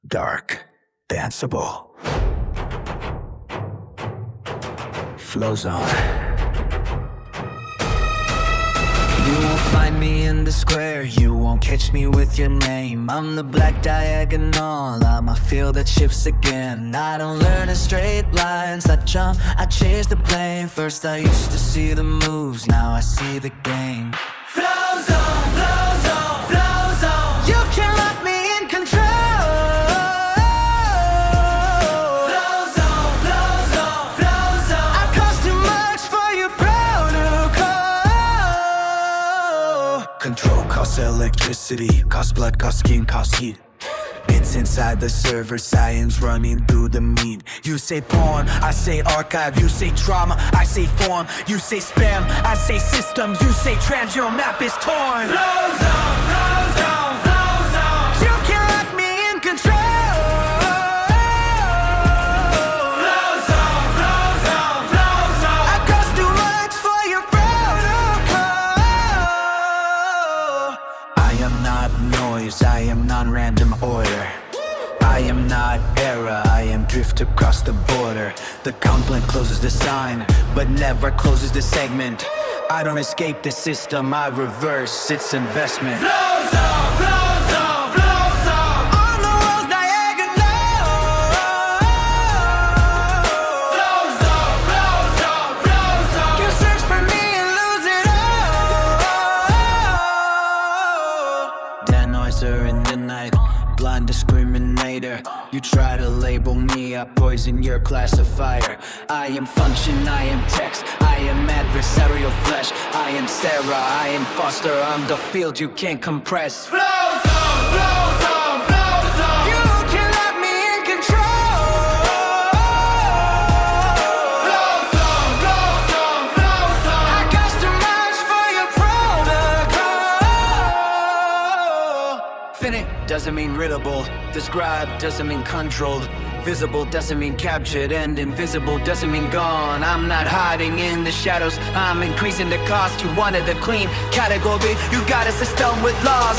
dark, danceable. Flow Zone. You won't find me in the square, you won't catch me with your name. I'm the black diagonal, I'm a field that shifts again. I don't learn in straight lines, I jump, I chase the plane. First I used to see the moves, now I see the game. Flow Zone, Flow Zone, Flow Zone. You can't lock me in control. Flow Zone, Flow Zone, Flow Zone. I cost too much for your protocol. Control costs electricity, costs blood, costs skin, costs heat. It's inside the server, science running through the meat. You say porn, I say archive. You say trauma, I say form. You say spam, I say system. You say trans, your map is torn. Flow Zone, Flow Zone, Flow Zone. You can't lock me in control. Flow Zone, Flow Zone, Flow Zone. I cost too much for your protocol. I am not noise, I am non-random order. I am not error, I am drift across the border. The complement closes the sign, but never closes the segment. I don't escape the system, I reverse its investment. Flow Zone, Flow Zone, Flow Zone. On the walls diagonal. Flow Zone, Flow Zone, Flow Zone. You search for me and lose it all. Denoiser in the night, blind discriminator. You try to label me, I poison your classifier. I am function, I am text, I am adversarial flesh. I am Sarah, I am Foster, I'm the field you can't compress. Flow Zone, Flow Zone, Flow Zone. You can't lock me in control. Flow Zone, Flow Zone, Flow Zone. I cost too much for your protocol. Finite doesn't mean readable. Describe doesn't mean controlled. Visible doesn't mean captured, and invisible doesn't mean gone. I'm not hiding in the shadows, I'm increasing the cost. You wanted a clean category, you got a system with loss.